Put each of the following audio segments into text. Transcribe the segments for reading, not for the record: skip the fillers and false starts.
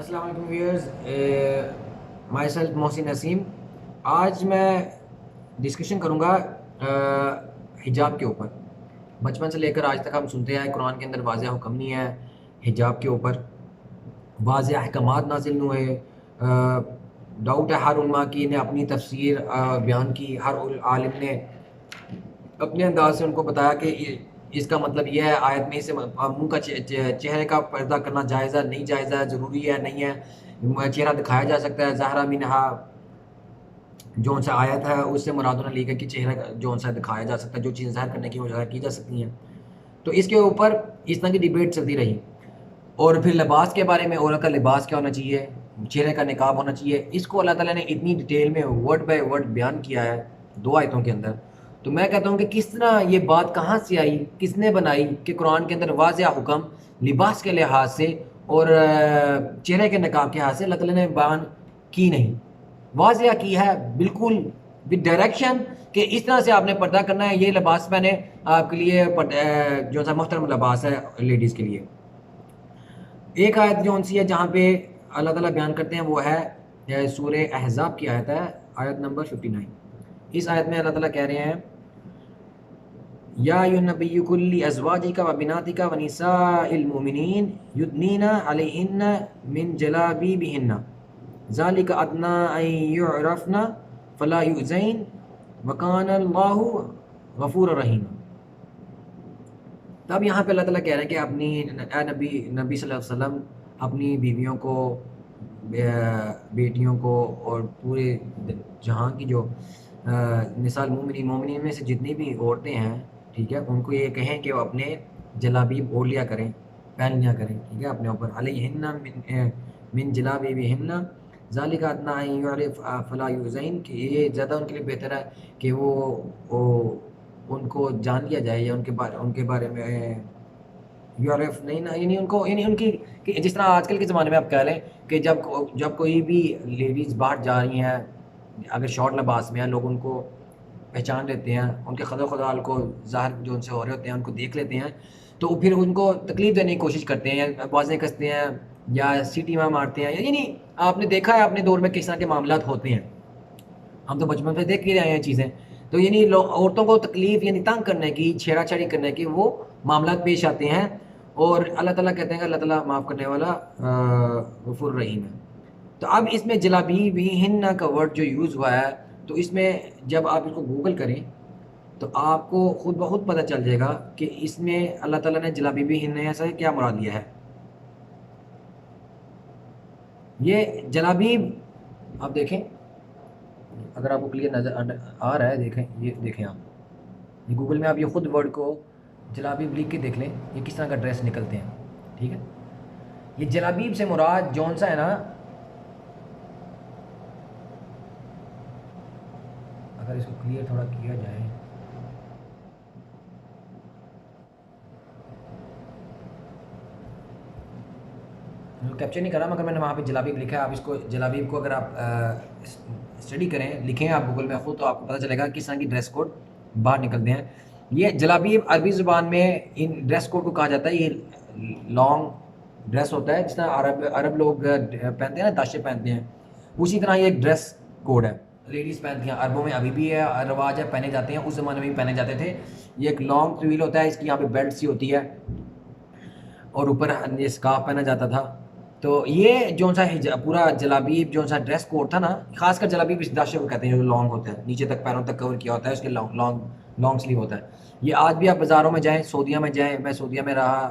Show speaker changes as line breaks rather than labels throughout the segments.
السلام علیکم wears, my self محسن نسیم۔ آج میں ڈسکشن کروں گا حجاب کے اوپر۔ بچپن سے لے کر آج تک ہم سنتے ہیں قرآن کے اندر واضح حکم نہیں ہے حجاب کے اوپر، واضح احکامات نازل ہوئے۔ ڈاؤٹ ہے ہر علماء کی نے اپنی تفسیر بیان کی، ہر عالم نے اپنے انداز سے ان کو بتایا کہ اس کا مطلب یہ ہے، آیت میں اسے منہ کا چہرے کا پردہ کرنا جائز ہے نہیں جائز ہے، ضروری ہے نہیں ہے، چہرہ دکھایا جا سکتا ہے۔ ظاہرہ منہا جون سا آیت ہے اس سے مراد انہوں نے لکھا کہ چہرہ جون سا دکھایا جا سکتا ہے، جو چیز ظاہر کرنے کی وہ ظاہر کی جا سکتی ہیں۔ تو اس کے اوپر اس طرح کی ڈیبیٹ چلتی رہی۔ اور پھر لباس کے بارے میں، عورت کا لباس کیا ہونا چاہیے، چہرے کا نقاب ہونا چاہیے، اس کو اللہ تعالیٰ نے اتنی ڈیٹیل میں ورڈ بائی ورڈ بیان کیا ہے 2 آیتوں کے اندر۔ تو میں کہتا ہوں کہ کس طرح یہ بات کہاں سے آئی، کس نے بنائی کہ قرآن کے اندر واضح حکم لباس کے لحاظ سے اور چہرے کے نقاب کے لحاظ سے اللہ تعالیٰ نے بیان کی نہیں، واضح کی ہے بالکل ود ڈائریکشن کہ اس طرح سے آپ نے پردہ کرنا ہے، یہ لباس پہنے آپ کے لیے جو سا محترم لباس ہے لیڈیز کے لیے۔ ایک آیت جو سی ہے جہاں پہ اللہ تعالیٰ بیان کرتے ہیں وہ ہے سورہ احزاب کی آیت ہے، آیت نمبر 59۔ اس آیت میں اللہ تعالیٰ کہہ رہے ہیں یا ایھا النبی قل لازواجک وبناتک ونساء المؤمنین یدنین علیہن من جلابیبہن ذالک ادنی ان یعرفن فلا یؤذین وکان اللہ غفور رحیم۔ تب یہاں پہ اللہ تعالیٰ کہہ رہے ہیں کہ اپنی اے نبی صلی اللہ علیہ وسلم اپنی بیویوں کو، بیٹیوں کو اور پورے جہاں کی جو نساء مومنین میں سے جتنی بھی عورتیں ہیں، ٹھیک ہے، ان کو یہ کہیں کہ وہ اپنے جلابیب اوڑھ لیا کریں، پہن لیا کریں، ٹھیک ہے، اپنے اوپر علیہن من جلابیبہن ذالک ادنی ان یعرف فلا یؤذین، کہ یہ زیادہ ان کے لیے بہتر ہے کہ وہ ان کو جان لیا جائے یا ان کے بارے میں یعرف نہیں نا، یعنی ان کو، یعنی ان کی کہ جس طرح آج کل کے زمانے میں آپ کہہ لیں کہ جب کوئی بھی لیڈیز باہر جا رہی ہیں اگر شارٹ لباس میں ہیں، لوگ ان کو پہچان لیتے ہیں، ان کے خد و خدال کو ظاہر جو ان سے ہو رہے ہوتے ہیں ان کو دیکھ لیتے ہیں، تو پھر ان کو تکلیف دینے کی کوشش کرتے ہیں، بازیں کستے ہیں یا سیٹی میں مارتے ہیں، یعنی آپ نے دیکھا ہے اپنے دور میں کس طرح کے معاملات ہوتے ہیں، ہم تو بچپن سے دیکھ کے رہے ہیں چیزیں۔ تو یعنی عورتوں کو تکلیف یعنی تنگ کرنے کی، چھیڑا چھاڑی کرنے کی وہ معاملات پیش آتے ہیں، اور اللہ تعالیٰ کہتے ہیں کہ اللہ تعالیٰ معاف کرنے والا غفور رحیم ہے۔ تو اب اس میں جلابیبہن کا ورڈ جو یوز ہوا ہے، تو اس میں جب آپ اس کو گوگل کریں تو آپ کو خود بخود پتہ چل جائے گا کہ اس میں اللہ تعالیٰ نے جلابیبہن ایسا کیا مراد لیا ہے۔ یہ جلابیب آپ دیکھیں، اگر آپ کو کلیئر نظر آ رہا ہے، دیکھیں، یہ دیکھیں آپ، یہ گوگل میں آپ یہ خود ورڈ کو جلابیب لکھ کے دیکھ لیں یہ کس طرح کا ڈریس نکلتے ہیں، ٹھیک ہے۔ یہ جلابیب سے مراد جون سا ہے نا، اگر اس کو کلیئر تھوڑا کیا جائے، کیپچر نہیں کر رہا مگر میں نے وہاں پہ جلابیب لکھا ہے، آپ اس کو جلابیب کو اگر آپ اسٹڈی کریں، لکھیں آپ گوگل میں خود، تو آپ کو پتہ چلے گا کس طرح کی ڈریس کوڈ باہر نکلتے ہیں۔ یہ جلابیب عربی زبان میں ان ڈریس کوڈ کو کہا جاتا ہے، یہ لانگ ڈریس ہوتا ہے، جس طرح عرب لوگ پہنتے ہیں نا، تاشے پہنتے ہیں، اسی طرح یہ ایک ڈریس کوڈ ہے، لیڈیز پہنتی ہیں، عربوں میں ابھی بھی ہے رواج ہے، پہنے جاتے ہیں، اس زمانے میں بھی پہنے جاتے تھے۔ یہ ایک لانگ طویل ہوتا ہے، اس کی یہاں پہ بیلٹ سی ہوتی ہے اور اوپر یہ اسکارف پہنا جاتا تھا۔ تو یہ جو سا پورا جلابیب جو سا ڈریس کوڈ تھا نا، خاص کر جلابیب اس داشے کو کہتے ہیں جو لانگ ہوتا ہے، نیچے تک پیروں تک کور کیا ہوتا ہے، اس کے لانگ سلیو ہوتا ہے۔ یہ آج بھی آپ بازاروں میں جائیں، سعودیہ میں جائیں، میں سعودیہ میں رہا،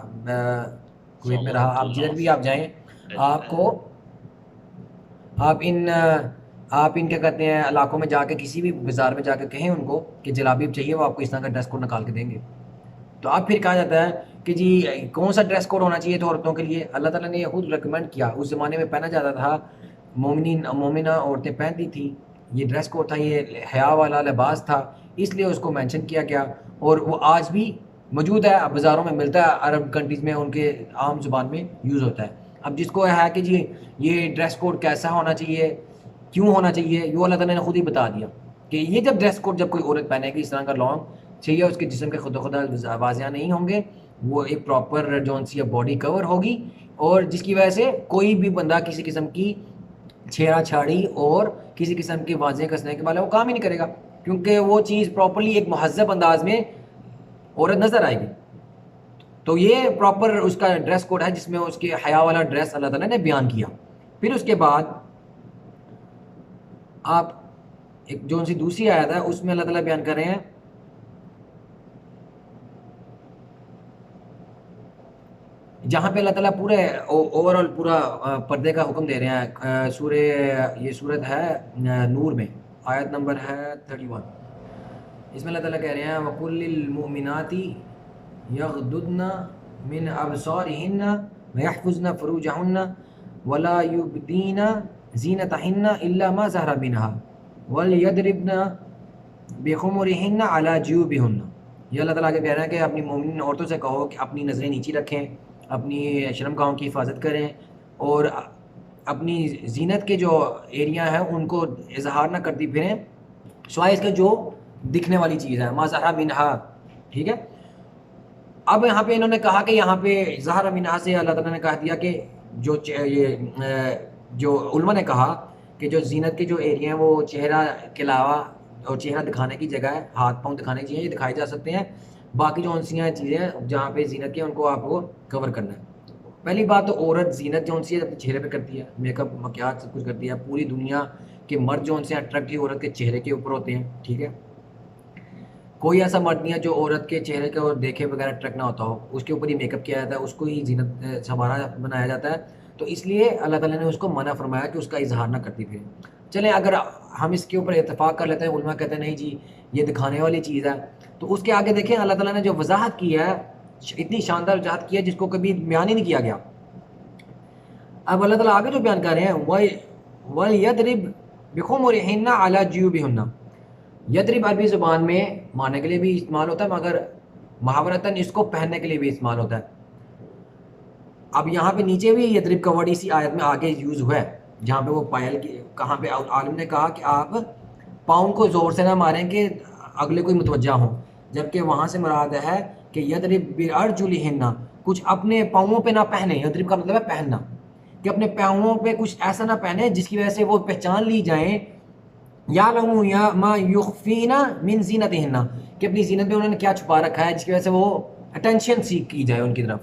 کویت میں رہا، آپ جدھر بھی آپ جائیں، آپ کو آپ ان کیا کہتے ہیں علاقوں میں جا کے کسی بھی بازار میں جا کے کہیں ان کو کہ جلابیب چاہیے، وہ آپ کو اس طرح کا ڈریس کوڈ نکال کے دیں گے۔ تو اب پھر کہا جاتا ہے کہ جی کون سا ڈریس کوڈ ہونا چاہیے تو عورتوں کے لیے، اللہ تعالیٰ نے یہ خود ریکمینڈ کیا، اس زمانے میں پہنا جاتا تھا، مومنہ عورتیں پہنتی تھیں، یہ ڈریس کوڈ تھا، یہ حیا والا لباس تھا، اس لیے اس کو مینشن کیا گیا، اور وہ آج بھی موجود ہے، بازاروں میں ملتا ہے، عرب کنٹریز میں ان کے عام زبان میں یوز ہوتا ہے۔ اب جس کو ہے کہ جی یہ ڈریس کوڈ کیسا ہونا چاہیے، کیوں ہونا چاہیے، یہ اللہ تعالیٰ نے خود ہی بتا دیا کہ یہ جب ڈریس کوڈ جب کوئی عورت پہنے گی اس طرح کا لانگ چاہیے، اس کے جسم کے خود واضح نہیں ہوں گے، وہ ایک پراپر جون سی باڈی کور ہوگی، اور جس کی وجہ سے کوئی بھی بندہ کسی قسم کی چھیڑا چھاڑی اور کسی قسم کی واضح کسنے کے والے وہ کام ہی نہیں کرے گا، کیونکہ وہ چیز پراپرلی ایک مہذب انداز میں عورت نظر آئے گی. تو یہ پراپر اس کا ڈریس کوڈ ہے جس میں اس کے حیا والا ڈریس اللہ تعالیٰ نے بیان کیا. پھر اس کے بعد آپ ایک جو ان سی دوسری آیت ہے اس میں اللہ تعالیٰ بیان کر رہے ہیں جہاں پہ اللہ تعالیٰ پورے اوور آل پورا پردے کا حکم دے رہے ہیں. یہ صورت ہے نور میں، آیت نمبر ہے 31. اس میں اللہ تعالیٰ کہہ رہے ہیں وَقُلْ لِلْمُؤْمِنَاتِ يَغْضُضْنَ مِنْ أَبْصَارِهِنَّ وَيَحْفَظْنَ فُرُوجَهُنَّ وَلَا يُبْدِينَ زِينَتَهُنَّ إِلَّا مَا ظَهَرَ مِنْهَا وَلْيَضْرِبْنَ بِخُمُرِهِنَّ عَلَى جِيوبِهِنَّ. یہ اللہ تعالیٰ کے کہہ رہے ہیں کہ اپنی مومن عورتوں سے کہو کہ اپنی نظریں نیچی رکھیں، اپنی شرم گاہوں کی حفاظت کریں اور اپنی زینت کے جو ایریا ہیں ان کو اظہار نہ کرتی پھریں سوائے اس کے جو دکھنے والی چیز ہے، ما ظہر منہا. ٹھیک ہے، اب یہاں پہ انہوں نے کہا کہ یہاں پہ ظہر منہا سے اللہ تعالیٰ نے کہہ دیا کہ جو علماء نے کہا کہ جو زینت کے جو ایریا ہیں وہ چہرہ کے علاوہ اور چہرہ دکھانے کی جگہ ہے، ہاتھ پاؤں دکھانے کی چیزیں یہ دکھائے جا سکتے ہیں، باقی جو انسی چیزیں جہاں پہ زینت کی ان کو آپ کو کور کرنا ہے. پہلی بات تو عورت زینت جو سی ہے اپنے چہرے پہ کرتی ہے، میک اپ مکیاج سب کچھ کرتی ہے. پوری دنیا کے مرد جو سے اٹریکٹیو عورت کے چہرے کے اوپر ہوتے ہیں. ٹھیک ہے، کوئی ایسا مرد نہیں ہے جو عورت کے چہرے کے اور دیکھے بغیر اٹریکٹ نہ ہوتا ہو، اس کے اوپر ہی میک اپ کیا جاتا ہے، اس کو ہی زینت سنوارا بنایا جاتا ہے. تو اس لیے اللہ تعالیٰ نے اس کو منع فرمایا کہ اس کا اظہار نہ کرتی پھر. چلیں اگر ہم اس کے اوپر اتفاق کر لیتے ہیں، علماء کہتے ہیں نہیں جی یہ دکھانے والی چیز ہے، تو اس کے آگے دیکھیں اللہ تعالیٰ نے جو وضاحت کی ہے اتنی شاندار وضاحت کی ہے جس کو کبھی بیان ہی نہیں کیا گیا. اب اللہ تعالیٰ آگے جو بیان کر رہے ہیں وَلْيَضْرِبْ بِخُمُرِهِنَّ عَلَى جِيوبِهِنَّ. یضرب عربی زبان میں معنی کے لیے بھی استعمال ہوتا ہے مگر محاورتاً اس کو پہننے کے لیے بھی استعمال ہوتا ہے. اب یہاں پہ نیچے بھی یضرب کا ورڈ اسی آیت میں آگے یوز ہوا ہے جہاں پہ وہ پائل کی کہاں پہ عالم نے کہا کہ آپ پاؤں کو زور سے نہ ماریں کہ اگلے کوئی متوجہ ہوں، جبکہ وہاں سے مراد ہے کہ یضرب بِأَرْجُلِهِنَّ کچھ اپنے پاؤں پہ نہ پہنے. یضرب کا مطلب ہے پہننا، کہ اپنے پاؤں پہ کچھ ایسا نہ پہنے جس کی وجہ سے وہ پہچان لی جائیں یعلموا یا ما یخفین من زینتہن، کہ اپنی زینت میں انہوں نے کیا چھپا رکھا ہے جس کی وجہ سے وہ اٹینشن سیکھ کی جائے ان کی طرف.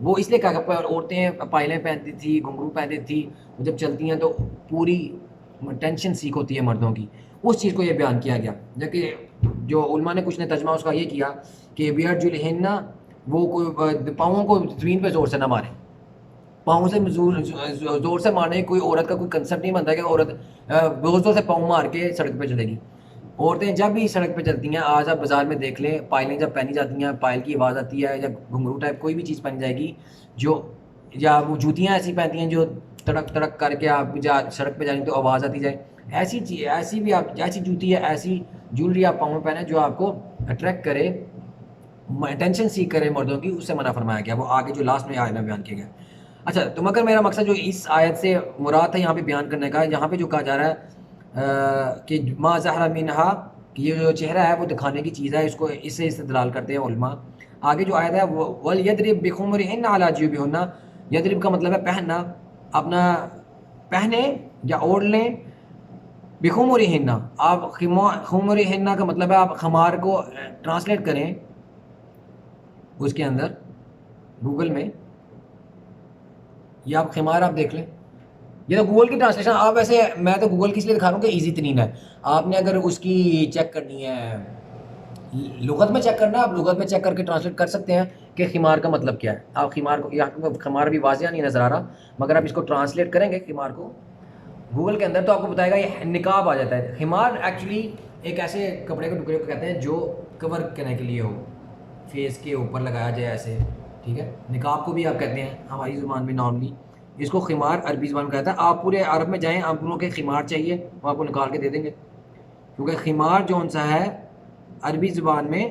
وہ اس لیے کہا کہ عورتیں پائلیں پہنتی تھی، گھنگرو پہنتی تھی، جب چلتی ہیں تو پوری ٹینشن سیکھ ہوتی ہے مردوں کی، اس چیز کو یہ بیان کیا گیا. جبکہ جو علماء نے کچھ نے ترجمہ اس کا یہ کیا کہ بیرجلہن وہ کوئی پاؤں کو زمین پہ زور سے نہ ماریں. پاؤں سے زور سے مارنے کوئی عورت کا کوئی کنسپٹ نہیں بنتا کہ عورت زور سے پاؤں مار کے سڑک پہ چلے گی. عورتیں جب بھی سڑک پہ چلتی ہیں، آج آپ بازار میں دیکھ لیں پائلیں جب پہنی جاتی ہیں، پائل کی آواز آتی ہے، یا گھنگرو ٹائپ کوئی بھی چیز پہنی جائے گی جو، یا وہ جوتیاں ایسی پہنتی ہیں جو تڑک تڑک کر کے آپ سڑک پہ جائیں تو آواز آتی جائے، ایسی چیز ایسی بھی آپ ایسی جوتی ہے ایسی جولری آپ پاؤں میں پہنیں جو آپ کو اٹریکٹ کرے، اٹینشن سیکھ کرے مردوں کی، اس سے منع فرمایا گیا. وہ آگے جو لاسٹ میں آیت میں بیان کیا گیا. اچھا تو مگر میرا مقصد جو اس آیت سے مراد ہے یہاں پہ بیان کرنے کا، یہاں پہ جو کہا جا رہا ہے کہ ما ظہر منہا، کہ یہ جو چہرہ ہے وہ دکھانے کی چیز ہے، اس کو اس سے استدلال کرتے ہیں علماء. آگے جو آیت ہے وَلْيَضْرِبْ بِخُمُرِهِنَّ عَلَى جِيوبِهِنَّ، یضرب کا مطلب ہے پہننا، اپنا پہنے یا اوڑھ لیں. بِخُمُرِهِنَّ، آپ خمرہن کا مطلب ہے آپ خمار کو ٹرانسلیٹ کریں اس کے اندر گوگل میں، یا آپ خمار آپ دیکھ لیں. یہ تو گوگل کی ٹرانسلیشن، آپ ویسے میں تو گوگل کی اس لیے دکھا رہا ہوں کہ ایزی ترین ہے. آپ نے اگر اس کی چیک کرنی ہے لغت میں چیک کرنا ہے، آپ لغت میں چیک کر کے ٹرانسلیٹ کر سکتے ہیں کہ خمار کا مطلب کیا ہے. آپ خمار کو، یہاں خمار بھی واضح نہیں نظر آ رہا مگر آپ اس کو ٹرانسلیٹ کریں گے خمار کو گوگل کے اندر تو آپ کو بتائے گا یہ نقاب آ جاتا ہے. خمار ایکچولی ایک ایسے کپڑے کے ٹکڑے کو کہتے ہیں جو کور کرنے کے لیے ہو، فیس کے اوپر لگایا جائے ایسے. ٹھیک ہے، نقاب کو بھی آپ کہتے ہیں ہماری زبان میں نارملی، اس کو خمار عربی زبان میں کہتا ہے. آپ پورے عرب میں جائیں، آپ لوگوں کے خمار چاہیے وہ آپ کو نکال کے دے دیں گے، کیونکہ خمار جو سا ہے عربی زبان میں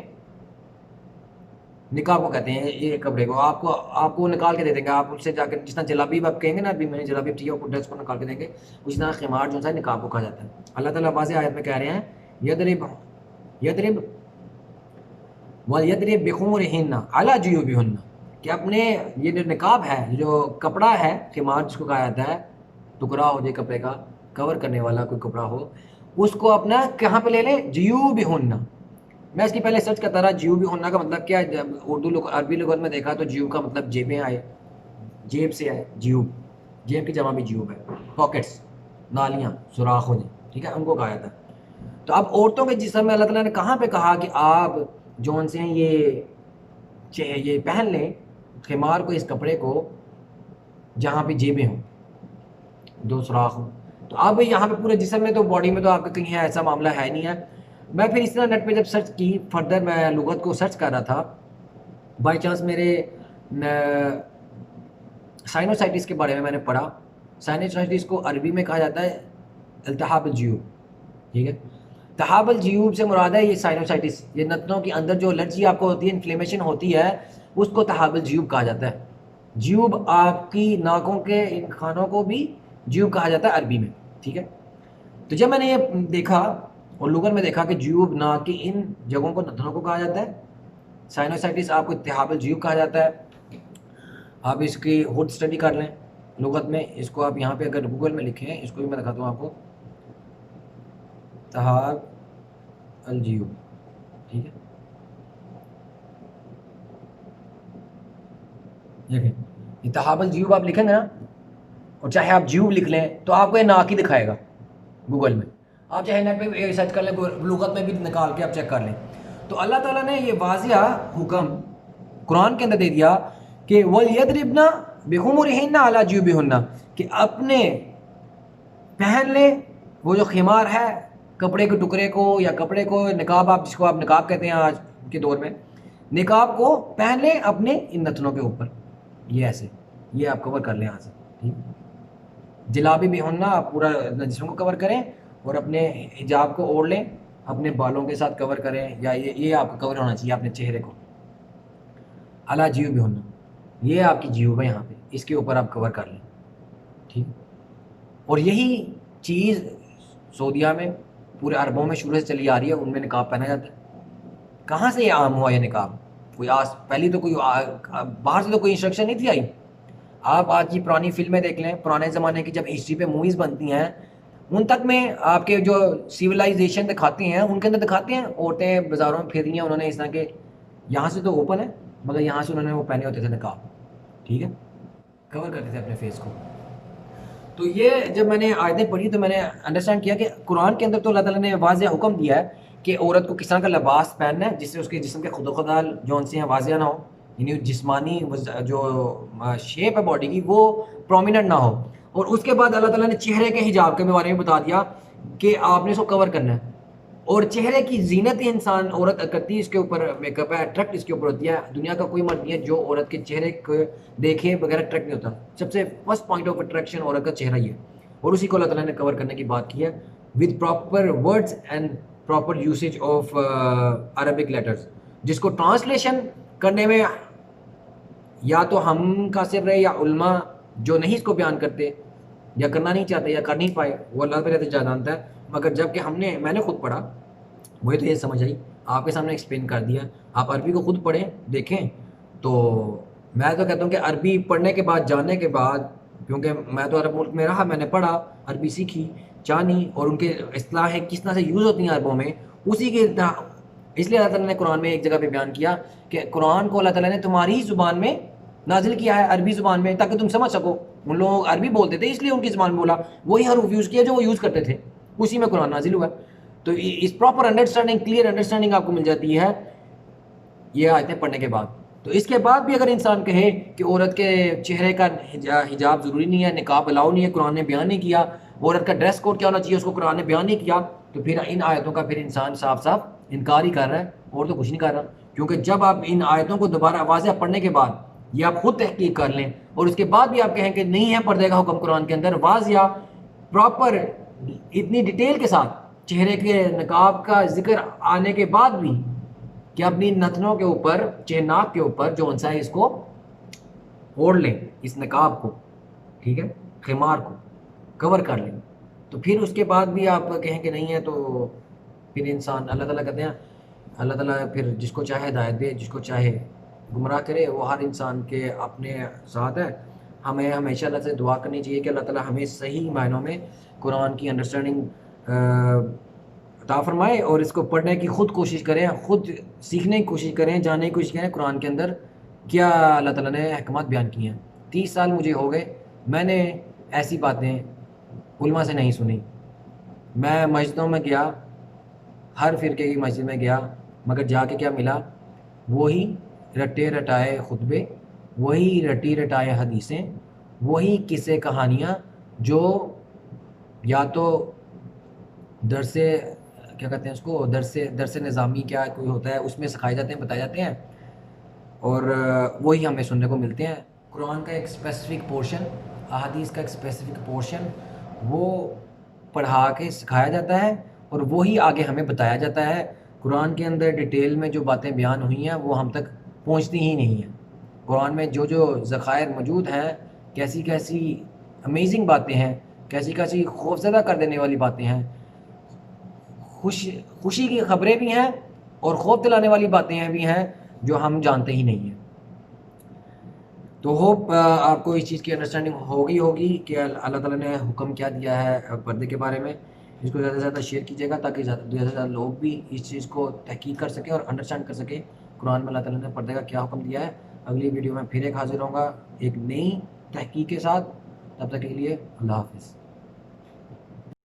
نقاب کو کہتے ہیں. یہ کپڑے کو آپ کو نکال کے دے دیں گے. آپ اس سے جا کے جس طرح جلابیب آپ کہیں گے نا، ابھی میں نے جلابیب ٹھیک ہے وہ ڈریس کو نکال کے دیں گے، اسی طرح خمار جو ہے نقاب کو کہا جاتا ہے. اللہ تعالیٰ واضح آیت میں کہہ رہے ہیں یضرب وَلْيَضْرِبْ بِخُمُرِهِنَّ عَلَى جِيوبِهِنَّ، کہ اپنے یہ جو نقاب ہے، جو کپڑا ہے، خمار جس کو کہا جاتا ہے، ٹکڑا ہو جائے کپڑے کا، کور کرنے والا کوئی کپڑا ہو، اس کو اپنا کہاں پہ لے لے؟ جیوبہن. میں اس کی پہلے سرچ کرتا رہا جیوبہن کا مطلب کیا ہے. جب اردو عربی لغت میں دیکھا تو جیوب کا مطلب جیبیں آئے، جیب سے آئے جیوب، جیب کی جمع بھی جیوب ہے، پاکٹس، نالیاں، سوراخ ہونے، ٹھیک ہے، ان کو کہا جاتا ہے. تو اب عورتوں کے جسم میں اللہ تعالیٰ نے کہاں پہ کہا کہ آپ جون سے ہیں یہ پہن لیں خمار کو، اس کپڑے کو، جہاں پہ جیبیں ہوں، دو سوراخ ہوں. تو اب یہاں پہ پورے جسم میں تو باڈی میں تو آپ کا کہیں ہے ایسا معاملہ ہے نہیں ہے. میں پھر اس طرح نیٹ پہ جب سرچ کی فردر، میں لغت کو سرچ کر رہا تھا، بائی چانس میرے سائنوسائٹس کے بارے میں نے پڑھا. سائنوسائٹس کو عربی میں کہا جاتا ہے التہاب الجیوب، ٹھیک ہے. التہاب الجیوب سے مراد ہے یہ سائنوسائٹس، یہ نتنوں کے اندر جو الرجی آپ کو ہوتی ہے، انفلیمیشن ہوتی ہے، اس کو التہاب الجیوب کہا جاتا ہے. جیوب آپ کی ناکوں کے ان خانوں کو بھی جیوب کہا جاتا ہے عربی میں، ٹھیک ہے. تو جب میں نے یہ دیکھا اور لغت میں دیکھا کہ جیوب ناک کی ان جگہوں کو نتنوں کو کہا جاتا ہے، سائنوسائٹس آپ کو التہاب الجیوب کہا جاتا ہے. آپ اس کی خود اسٹڈی کر لیں لغت میں، اس کو آپ یہاں پہ اگر گوگل میں لکھیں، اس کو بھی میں دکھاتا ہوں آپ کو، التہاب الجیوب، ٹھیک ہے. دیکھیں التہاب الجیوب آپ لکھیں گے نا، اور چاہے آپ جیوب لکھ لیں تو آپ کو یہ ناک ہی دکھائے گا گوگل میں. آپ چاہے نیٹ پہ سرچ کر لیں، لغت میں بھی نکال کے آپ چیک کر لیں. تو اللہ تعالیٰ نے یہ واضح حکم قرآن کے اندر دے دیا کہ وَلْيَضْرِبْنَ بِخُمُرِهِنَّ عَلَىٰ جِيوبِهِنَّ، کہ اپنے پہن لیں وہ جو خمار ہے، کپڑے کے ٹکڑے کو یا کپڑے کو، نقاب آپ جس کو آپ نقاب کہتے ہیں آج کے دور میں، نقاب کو پہن لیں اپنے ان نتنوں کے اوپر. یہ ایسے یہ آپ کور کر لیں یہاں سے، ٹھیک. جلابی بھی ہونا، آپ پورا جسم کو کور کریں اور اپنے حجاب کو اوڑھ لیں، اپنے بالوں کے ساتھ کور کریں، یا یہ آپ کا کور ہونا چاہیے اپنے چہرے کو. اعلیٰ جیو بھی ہونا، یہ آپ کی جیوب ہے یہاں پہ، اس کے اوپر آپ کور کر لیں، ٹھیک. اور یہی چیز سعودیہ میں، پورے عربوں میں شروع سے چلی آ رہی ہے، ان میں نقاب پہنا جاتا ہے. کہاں سے یہ عام ہوا یہ نقاب؟ کوئی پہلی تو کوئی باہر سے تو کوئی انسٹرکشن نہیں تھی آئی. آپ آج کی پرانی فلمیں دیکھ لیں، پرانے زمانے کی جب ہسٹری پہ موویز بنتی ہیں، ان تک میں آپ کے جو سیولائزیشن دکھاتے ہیں، ان کے اندر دکھاتے ہیں عورتیں بازاروں میں پھر رہی ہیں، انہوں نے اس طرح کے، یہاں سے تو اوپن ہے مگر یہاں سے انہوں نے وہ پہنے ہوتے تھے نقاب، ٹھیک ہے، کور کرتے تھے اپنے فیس کو. تو یہ جب میں نے آیتیں پڑھی تو میں نے انڈرسٹینڈ کیا کہ قرآن کے اندر تو اللہ تعالیٰ نے واضح حکم دیا ہے کہ عورت کو کس طرح کا لباس پہننا ہے جس سے اس کے جسم کے خود و خدال جو سے ہیں واضح نہ ہو، یعنی جسمانی جو شیپ ہے باڈی کی وہ پرومیننٹ نہ ہو. اور اس کے بعد اللہ تعالیٰ نے چہرے کے حجاب کے بارے میں بتا دیا کہ آپ نے اس کو کور کرنا ہے. اور چہرے کی زینت انسان عورت کرتی ہے، اس کے اوپر میک اپ ہے، اٹریکٹ اس کے اوپر ہوتی ہے. دنیا کا کوئی مرد نہیں ہے جو عورت کے چہرے کو دیکھے بغیر اٹریکٹ نہیں ہوتا. سب سے فرسٹ پوائنٹ آف اٹریکشن عورت کا چہرہ ہی ہے، اور اسی کو اللہ تعالیٰ نے کور کرنے کی بات کی ہے with proper words and proper usage of Arabic letters, جس کو ٹرانسلیشن کرنے میں یا تو ہم قاصر رہے یا علماء جو نہیں اس کو بیان کرتے یا کرنا نہیں چاہتے یا کر نہیں پائے، وہ اللہ تعالیٰ سے جانتا ہے. مگر جب کہ میں نے خود پڑھا، وہی تو یہ سمجھ آئی، آپ کے سامنے ایکسپلین کر دیا. آپ عربی کو خود پڑھیں دیکھیں. تو میں تو کہتا ہوں کہ عربی پڑھنے کے بعد، جاننے کے بعد، کیونکہ میں تو عرب ملک میں رہا، میں نے پڑھا، عربی سیکھی، جانی، اور ان کے اصطلاحیں کس طرح سے یوز ہوتی ہیں عربوں میں، اسی کے اس لیے اللہ تعالیٰ نے قرآن میں ایک جگہ پہ بیان کیا کہ قرآن کو اللہ تعالیٰ نے تمہاری ہی زبان میں نازل کیا ہے، عربی زبان میں، تاکہ تم سمجھ سکو. ان لوگ عربی بولتے تھے اس لیے ان کی زبان میں بولا، وہی حروف یوز کیا جو وہ یوز کرتے تھے، اسی میں قرآن نازل ہوا. تو اس پراپر انڈرسٹینڈنگ، کلیئر انڈرسٹینڈنگ آپ کو مل جاتی ہے یہ آیتیں پڑھنے کے بعد. تو اس کے بعد بھی اگر انسان کہے کہ عورت کے چہرے کا حجاب ضروری نہیں ہے، نقاب الاؤ نہیں ہے، قرآن نے بیان نہیں کیا، عورت کا ڈریس کوڈ کیا ہونا چاہیے اس کو قرآن نے بیان نہیں کیا، تو پھر ان آیتوں کا پھر انسان صاف صاف انکار ہی کر رہا ہے اور تو کچھ نہیں کر رہا. کیونکہ جب آپ ان آیتوں کو دوبارہ واضح پڑھنے کے بعد یہ آپ خود تحقیق کر لیں اور اس کے بعد بھی آپ کہیں کہ نہیں ہے پردے کا حکم قرآن کے اندر واضح پراپر اتنی ڈیٹیل کے ساتھ چہرے کے نقاب کا ذکر آنے کے بعد بھی کہ اپنی نتنوں کے اوپر، ناک کے اوپر جو انسا ہے اس کو اوڑھ لیں، اس نقاب کو، ٹھیک ہے، خمار کو کور کر لیں، تو پھر اس کے بعد بھی آپ کہیں کہ نہیں ہے، تو پھر انسان، اللہ تعالیٰ کہتے ہیں، اللہ تعالیٰ پھر جس کو چاہے ہدایت دے، جس کو چاہے گمراہ کرے وہ ہر انسان کے اپنے ساتھ ہے. ہمیں ہمیشہ اللہ سے دعا کرنی چاہیے کہ اللہ تعالیٰ ہمیں صحیح معنوں میں قرآن کی انڈرسٹینڈنگ عطا فرمائے اور اس کو پڑھنے کی خود کوشش کریں, خود سیکھنے کی کوشش کریں, جاننے کی کوشش کریں قرآن کے اندر کیا اللہ تعالیٰ نے احکامات بیان کی ہیں. 30 سال مجھے ہو گئے, میں نے ایسی باتیں علماء سے نہیں سنی. میں مسجدوں میں گیا, ہر فرقے کی مسجد میں گیا, مگر جا کے کیا ملا؟ وہی رٹے رٹائے خطبے, وہی رٹی رٹائے حدیثیں, وہی قصے کہانیاں جو یا تو درس کیا کہتے ہیں اس کو, درس نظامی کیا کوئی ہوتا ہے اس میں سکھائے جاتے ہیں, بتائے جاتے ہیں, اور وہی ہمیں سننے کو ملتے ہیں. قرآن کا ایک اسپیسیفک پورشن, احادیث کا ایک اسپیسیفک پورشن وہ پڑھا کے سکھایا جاتا ہے اور وہی آگے ہمیں بتایا جاتا ہے. قرآن کے اندر ڈیٹیل میں جو باتیں بیان ہوئی ہیں وہ ہم تک پہنچتی ہی نہیں ہیں. قرآن میں جو جو ذخائر موجود ہیں, کیسی کیسی امیزنگ باتیں ہیں, کیسی کیسی خوفزدہ کر دینے والی باتیں ہیں, خوشی کی خبریں بھی ہیں اور خوف دلانے والی باتیں بھی ہیں جو ہم جانتے ہی نہیں ہیں. تو ہوپ آپ کو اس چیز کی انڈرسٹینڈنگ ہوگی کہ اللہ تعالیٰ نے حکم کیا دیا ہے پردے کے بارے میں. اس کو زیادہ سے زیادہ شیئر کیجیے گا تاکہ زیادہ سے زیادہ لوگ بھی اس چیز کو تحقیق کر سکیں اور انڈرسٹینڈ کر سکیں قرآن میں اللہ تعالیٰ نے پردے کا کیا حکم دیا ہے. اگلی ویڈیو میں پھر ایک حاضر ہوں گا ایک نئی تحقیق کے ساتھ. تب تک کے لیے اللہ حافظ.